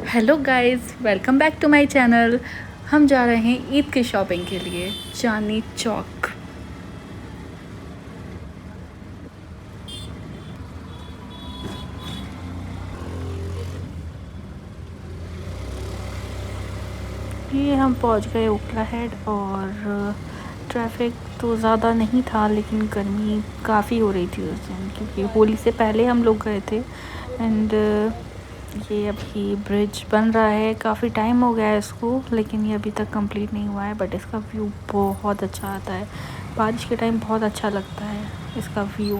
Hello guys, welcome back to my channel. हम जा रहे हैं ईद की शॉपिंग के लिए चांदनी चौक। ये हम पहुंच गए ओखला हेड और ट्रैफिक तो ज़्यादा नहीं था, लेकिन गर्मी काफ़ी हो रही थी उस दिन, क्योंकि होली से पहले हम लोग गए थे। एंड ये अभी ब्रिज बन रहा है, काफ़ी टाइम हो गया है इसको, लेकिन ये अभी तक कंप्लीट नहीं हुआ है। बट इसका व्यू बहुत अच्छा आता है, बारिश के टाइम बहुत अच्छा लगता है इसका व्यू।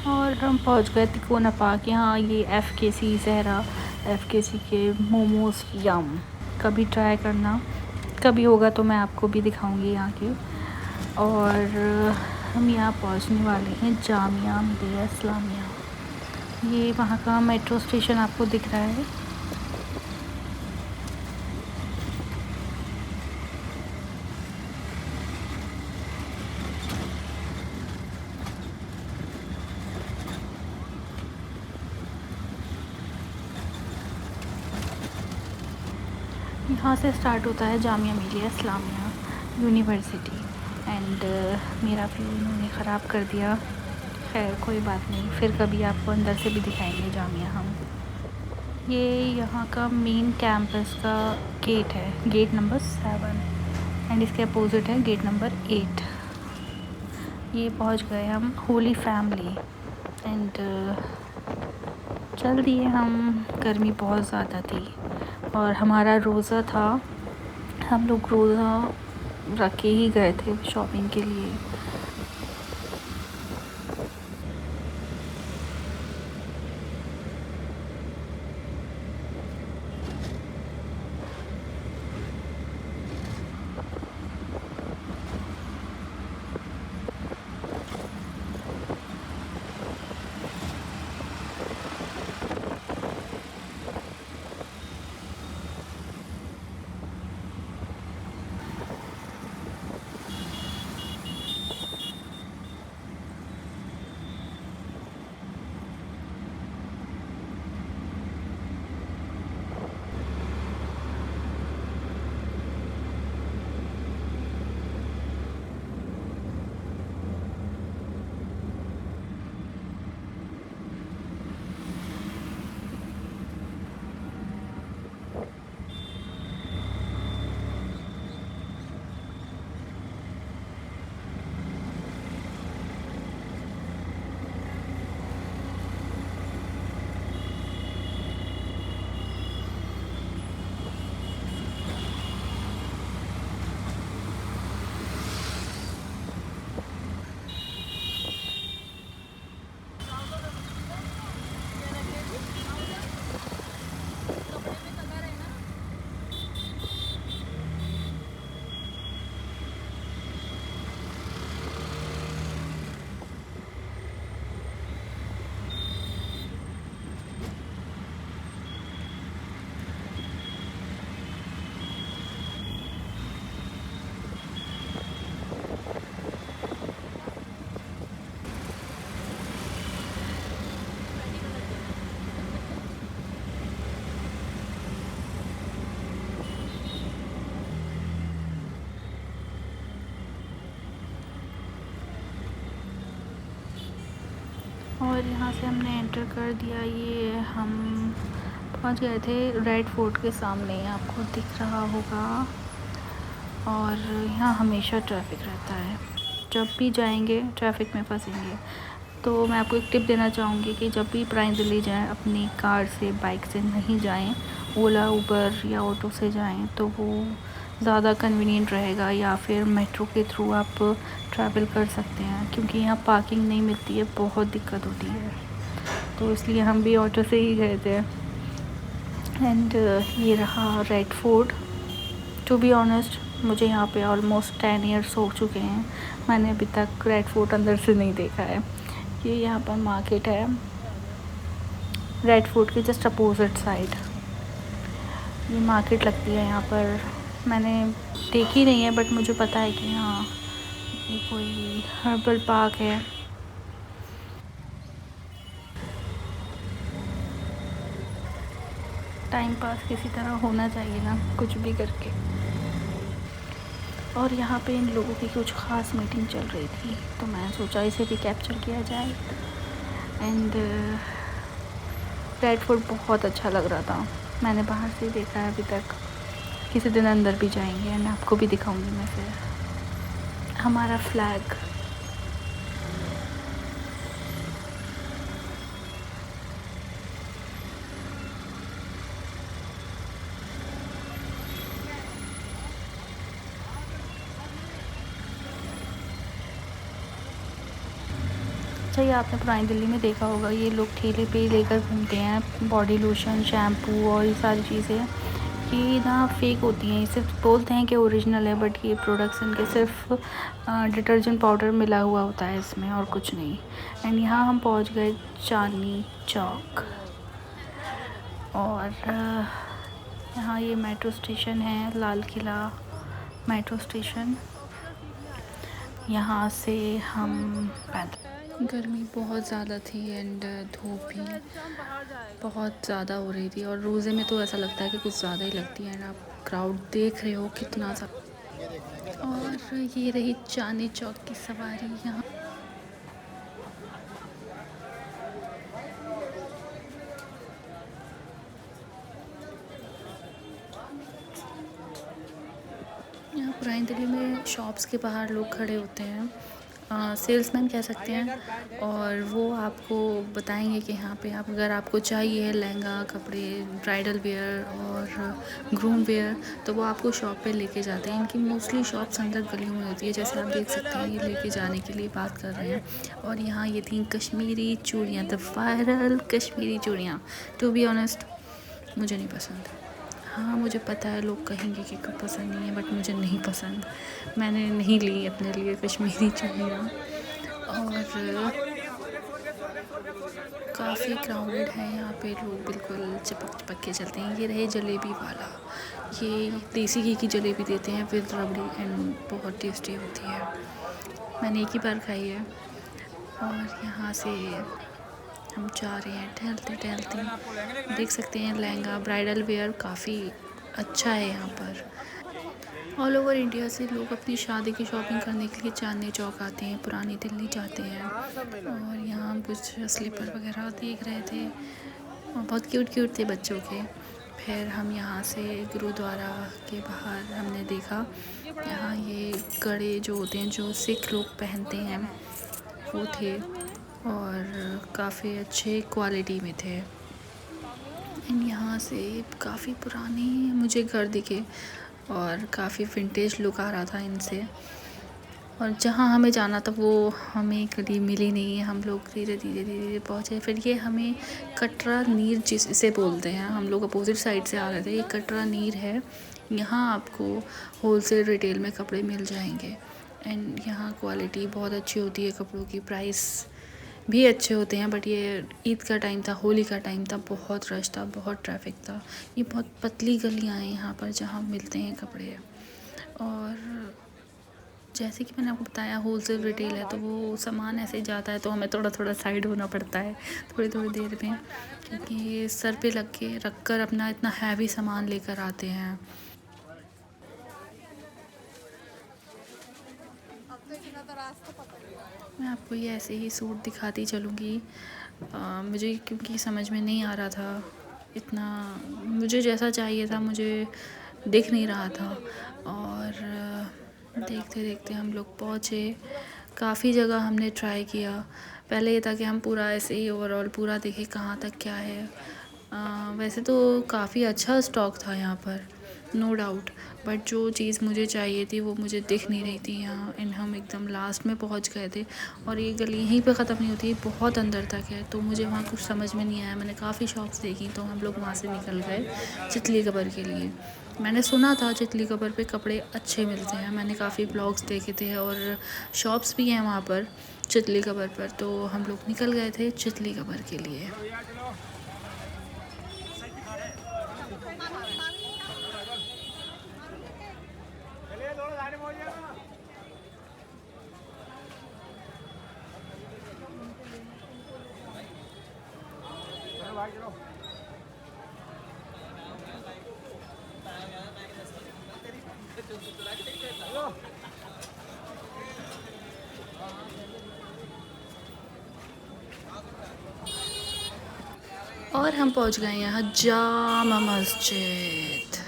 और हम पहुंच गए तिकोना पार्क। यहाँ ये FKC सहरा FKC के मोमोज़ यम कभी ट्राई करना, कभी होगा तो मैं आपको भी दिखाऊंगी यहाँ के। और हम यहाँ पहुँचने वाले हैं जामिया मिलिया इस्लामिया। ये वहाँ का मेट्रो स्टेशन आपको दिख रहा है। यहाँ से स्टार्ट होता है जामिया मिलिया इस्लामिया यूनिवर्सिटी। एंड मेरा व्यू इन्होंने ख़राब कर दिया। खैर कोई बात नहीं, फिर कभी आपको अंदर से भी दिखाएंगे जामिया हम। ये यहाँ का मेन कैंपस का गेट है, गेट नंबर 7। एंड इसके अपोजिट है गेट नंबर 8। ये पहुँच गए हम होली फैमिली। एंड चल दिए हम। गर्मी बहुत ज़्यादा थी और हमारा रोज़ा था, हम लोग रोज़ा रख के ही गए थे शॉपिंग के लिए। और यहाँ से हमने एंटर कर दिया। ये हम पहुँच गए थे रेड फोर्ट के सामने, आपको दिख रहा होगा। और यहाँ हमेशा ट्रैफिक रहता है, जब भी जाएंगे ट्रैफिक में फंसेंगे। तो मैं आपको एक टिप देना चाहूँगी कि जब भी प्राइन दिल्ली जाएं, अपनी कार से बाइक से नहीं जाएं, ओला उबर या ऑटो से जाएं तो वो ज़्यादा कन्वीनियंट रहेगा। या फिर मेट्रो के थ्रू आप ट्रैवल कर सकते हैं, क्योंकि यहाँ पार्किंग नहीं मिलती है, बहुत दिक्कत होती है। तो इसलिए हम भी ऑटो से ही गए थे। एंड ये रहा Red Fort. To be honest, मुझे यहाँ पे ऑलमोस्ट 10 ईयर्स हो चुके हैं, मैंने अभी तक रेड फोर्ट अंदर से नहीं देखा है। ये यहाँ पर मार्केट है रेड फोर्ट के जस्ट अपोजिट साइड। ये मार्केट लगती है यहाँ पर, मैंने देखी नहीं है बट मुझे पता है कि हाँ ये कोई हर्बल पार्क है। टाइम पास किसी तरह होना चाहिए ना, कुछ भी करके। और यहाँ पे इन लोगों की कुछ ख़ास मीटिंग चल रही थी, तो मैं सोचा इसे भी कैप्चर किया जाए। एंड रेड फोर्ट बहुत अच्छा लग रहा था। मैंने बाहर से ही देखा है अभी तक। किसी दिन अंदर भी जाएंगे एंड आपको भी दिखाऊंगी मैं फिर हमारा फ्लैग। अच्छा, ये आपने पुरानी दिल्ली में देखा होगा, ये लोग ठेले पे लेकर घूमते हैं बॉडी लोशन, शैम्पू और ये सारी चीज़ें। ये ना फेक होती हैं, ये सिर्फ बोलते हैं कि ओरिजिनल है, बट ये प्रोडक्शन के सिर्फ डिटर्जेंट पाउडर मिला हुआ होता है इसमें और कुछ नहीं। एंड यहाँ हम पहुँच गए चांदनी चौक। और यहाँ ये मेट्रो स्टेशन है, लाल किला मेट्रो स्टेशन। यहाँ से हम पैदल। गर्मी बहुत ज़्यादा थी एंड धूप भी बहुत ज़्यादा हो रही थी, और रोज़े में तो ऐसा लगता है कि कुछ ज़्यादा ही लगती है। आप क्राउड देख रहे हो कितना ज़्यादा। और ये रही चांदनी चौक की सवारी। यहाँ पुरानी दिल्ली में शॉप्स के बाहर लोग खड़े होते हैं, सेल्समैन कह सकते हैं, और वो आपको बताएंगे कि यहाँ पे आप अगर आपको चाहिए लहंगा, कपड़े, ब्राइडल वेयर और ग्रूम वेयर, तो वो आपको शॉप पे लेके जाते हैं। इनकी मोस्टली शॉप्स अंदर गलियों में होती है, जैसे आप देख सकते हैं ये लेके जाने के लिए बात कर रहे हैं। और यहाँ ये थी कश्मीरी चूड़ियाँ, द वायरल कश्मीरी चूड़ियाँ। टू बी ऑनेस्ट मुझे नहीं पसंद। हाँ, मुझे पता है लोग कहेंगे कि पसंद नहीं है, बट मुझे नहीं पसंद। मैंने नहीं ली अपने लिए कश्मीरी चूड़ियाँ। और काफ़ी क्राउडेड है यहाँ पे, लोग बिल्कुल चिपक चिपक के चलते हैं। ये रहे जलेबी वाला, ये देसी घी की जलेबी देते हैं विद रबड़ी एंड बहुत टेस्टी होती है। मैंने एक ही बार खाई है। और यहाँ से हम जा रहे हैं टहलते टहलते। देख सकते हैं लहंगा, ब्राइडल वेयर काफ़ी अच्छा है यहाँ पर। ऑल ओवर इंडिया से लोग अपनी शादी की शॉपिंग करने के लिए चांदनी चौक आते हैं, पुरानी दिल्ली जाते हैं। और यहाँ हम कुछ स्लीपर वगैरह देख रहे थे और बहुत क्यूट क्यूट थे बच्चों के। फिर हम यहाँ से गुरुद्वारा के बाहर हमने देखा, यहाँ ये कड़े जो होते हैं जो सिख लोग पहनते हैं वो थे, और काफ़ी अच्छे क्वालिटी में थे। एंड यहाँ से काफ़ी पुराने मुझे घर दिखे और काफ़ी विंटेज लुक आ रहा था इनसे। और जहाँ हमें जाना था वो हमें कभी मिली नहीं है। हम लोग धीरे धीरे धीरे धीरे पहुँचे। फिर ये हमें कटरा नीर जिसे बोलते हैं, हम लोग अपोजिट साइड से आ रहे थे। ये कटरा नीर है, यहाँ आपको होलसेल रिटेल में कपड़े मिल जाएंगे। एंड यहाँ क्वालिटी बहुत अच्छी होती है कपड़ों की, प्राइस भी अच्छे होते हैं। बट ये ईद का टाइम था, होली का टाइम था, बहुत रश था, बहुत ट्रैफिक था। ये बहुत पतली गलियाँ हैं यहाँ पर जहाँ मिलते हैं कपड़े। और जैसे कि मैंने आपको बताया होलसेल रिटेल है, तो वो सामान ऐसे जाता है तो हमें थोड़ा थोड़ा साइड होना पड़ता है थोड़ी थोड़ी देर में, क्योंकि ये सर पे रख के रख कर अपना इतना हैवी सामान लेकर आते हैं। मैं आपको ये ऐसे ही सूट दिखाती चलूँगी। मुझे क्योंकि समझ में नहीं आ रहा था इतना, मुझे जैसा चाहिए था मुझे दिख नहीं रहा था। और देखते देखते हम लोग पहुँचे। काफ़ी जगह हमने ट्राई किया। पहले ये था कि हम पूरा ऐसे ही ओवरऑल पूरा देखें कहाँ तक क्या है। वैसे तो काफ़ी अच्छा स्टॉक था यहाँ पर, नो डाउट, बट जो चीज़ मुझे चाहिए थी वो मुझे दिख नहीं रही थी यहाँ। एंड हम एकदम लास्ट में पहुँच गए थे और ये गली यहीं पे ख़त्म नहीं होती, बहुत अंदर तक है। तो मुझे वहाँ कुछ समझ में नहीं आया। मैंने काफ़ी शॉप्स देखी, तो हम लोग वहाँ से निकल गए चितली कबर के लिए। मैंने सुना था चितली कबर पे कपड़े अच्छे मिलते हैं, मैंने काफ़ी ब्लॉग्स देखे थे और शॉप्स भी हैं वहाँ पर चितली कबर पर। तो हम लोग निकल गए थे चितली कबर के लिए। और हम पहुंच गए यहाँ जामा मस्जिद।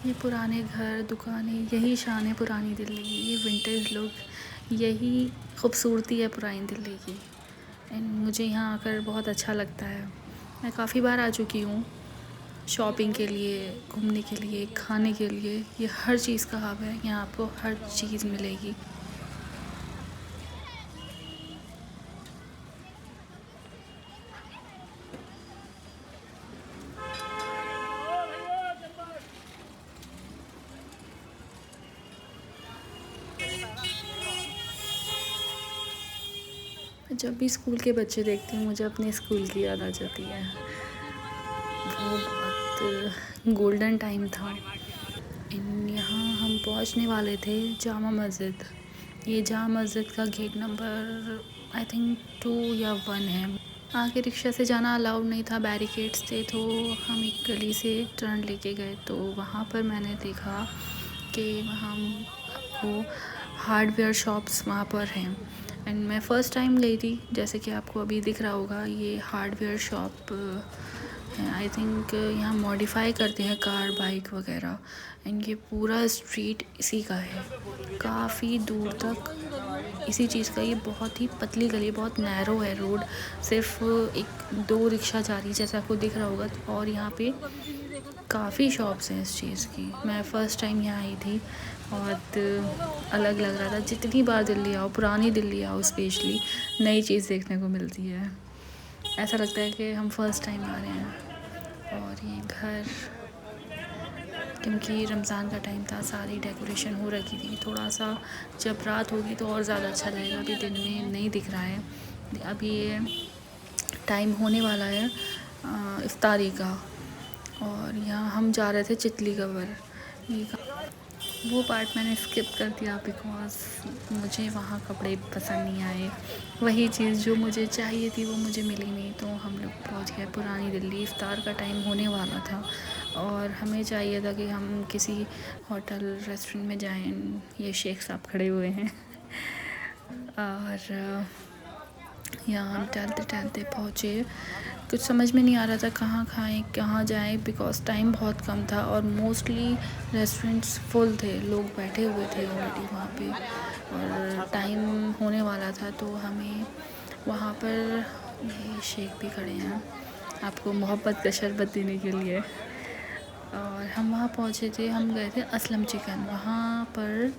ये पुराने घर, दुकानें, यही शान है पुरानी दिल्ली की। ये विंटेज लुक, यही खूबसूरती है पुरानी दिल्ली की। एंड मुझे यहाँ आकर बहुत अच्छा लगता है। मैं काफ़ी बार आ चुकी हूँ शॉपिंग के लिए, घूमने के लिए, खाने के लिए। ये हर चीज़ का हब है, यहाँ आपको हर चीज़ मिलेगी। जब भी स्कूल के बच्चे देखती हूँ मुझे अपने स्कूल की याद आ जाती है। वो बहुत गोल्डन टाइम था। यहाँ हम पहुँचने वाले थे जामा मस्जिद। ये जामा मस्जिद का गेट नंबर आई थिंक 2 या 1 है। आगे रिक्शा से जाना अलाउड नहीं था, बैरिकेड्स थे, तो हम एक गली से टर्न लेके गए। तो वहाँ पर मैंने देखा कि वहाँ आपको हार्डवेयर शॉप्स वहाँ पर हैं। एंड मैं फ़र्स्ट टाइम गई थी, जैसे कि आपको अभी दिख रहा होगा ये हार्डवेयर शॉप है। आई थिंक यहाँ मॉडिफाई करते हैं कार, बाइक वगैरह। एंड ये पूरा स्ट्रीट इसी का है, काफ़ी दूर तक इसी चीज़ का। ये बहुत ही पतली गली, बहुत नैरो है रोड, सिर्फ 1-2 रिक्शा जा रही है जैसा आपको दिख रहा होगा। और यहाँ पे काफ़ी शॉप्स हैं इस चीज़ की। मैं फ़र्स्ट टाइम यहाँ आई थी, बहुत अलग लग रहा था। जितनी बार दिल्ली आओ, पुरानी दिल्ली आओ स्पेशली, नई चीज़ देखने को मिलती है। ऐसा लगता है कि हम फ़र्स्ट टाइम आ रहे हैं। और ये घर, क्योंकि रमज़ान का टाइम था, सारी डेकोरेशन हो रखी थी। थोड़ा सा जब रात होगी तो और ज़्यादा अच्छा लगेगा, अभी दिन में नहीं दिख रहा है। अभी ये टाइम होने वाला है इफ्तारी का। और यहाँ हम जा रहे थे चितली कबर। वो पार्ट मैंने स्किप कर दिया बिकॉज़ मुझे वहाँ कपड़े पसंद नहीं आए। वही चीज़ जो मुझे चाहिए थी वो मुझे मिली नहीं। तो हम लोग पहुँच गए पुरानी दिल्ली। इफ्तार का टाइम होने वाला था और हमें चाहिए था कि हम किसी होटल रेस्टोरेंट में जाएं। ये शेख साहब खड़े हुए हैं और यहाँ हम टहलते टहलते पहुँचे। कुछ समझ में नहीं आ रहा था कहाँ खाएं, कहाँ जाएं, बिकॉज़ टाइम बहुत कम था और मोस्टली रेस्टोरेंट्स फुल थे, लोग बैठे हुए थे ऑलरेडी वहाँ पे और टाइम होने वाला था। तो हमें वहाँ पर ये शेख भी खड़े हैं आपको मोहब्बत का शरबत देने के लिए। और हम वहाँ पहुँचे थे, हम गए थे असलम चिकन। वहाँ पर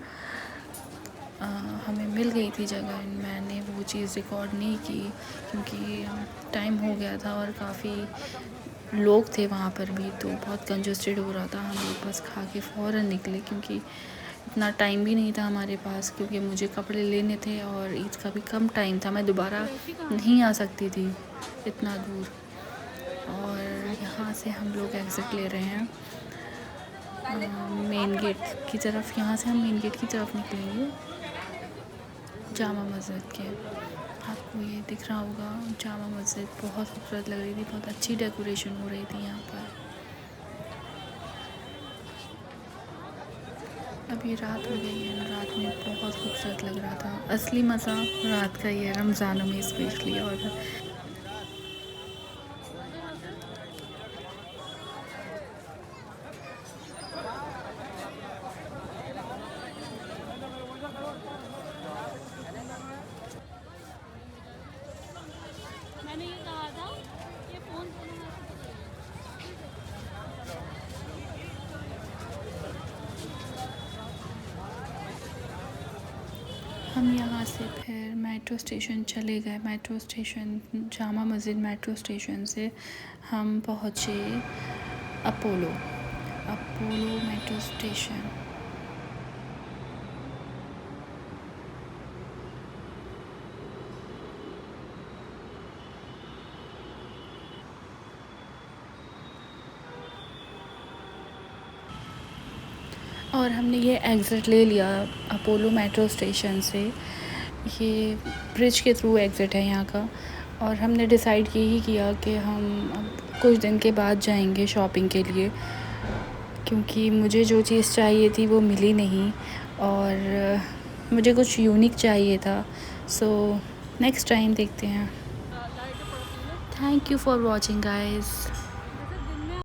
हमें मिल गई थी जगह। मैंने वो चीज़ रिकॉर्ड नहीं की क्योंकि टाइम हो गया था और काफ़ी लोग थे वहाँ पर भी, तो बहुत कंजस्टेड हो रहा था। हम लोग बस खा के फ़ौरन निकले क्योंकि इतना टाइम भी नहीं था हमारे पास, क्योंकि मुझे कपड़े लेने थे और ईद का भी कम टाइम था। मैं दोबारा नहीं आ सकती थी इतना दूर। और यहाँ से हम लोग एग्ज़िट ले रहे हैं मेन गेट की तरफ। यहाँ से हम मेन गेट की तरफ निकलेंगे जामा मस्जिद के। आपको ये दिख रहा होगा जामा मस्जिद बहुत खूबसूरत लग रही थी, बहुत अच्छी डेकोरेशन हो रही थी यहाँ पर। अभी रात हो गई है, रात में बहुत खूबसूरत लग रहा था। असली मज़ा रात का ही है, रमज़ानों में स्पेशली। और मैंने ये कहा था कि फ़ोन हम यहाँ से फिर मेट्रो स्टेशन चले गए। Metro station, Jama Masjid metro station से हम पहुँचे अपोलो मेट्रो स्टेशन। और हमने ये एग्ज़िट ले लिया अपोलो मेट्रो स्टेशन से। ये ब्रिज के थ्रू एग्ज़िट है यहाँ का। और हमने डिसाइड यही किया कि हम अब कुछ दिन के बाद जाएंगे शॉपिंग के लिए, क्योंकि मुझे जो चीज़ चाहिए थी वो मिली नहीं और मुझे कुछ यूनिक चाहिए था। सो नेक्स्ट टाइम देखते हैं। Thank you for watching guys.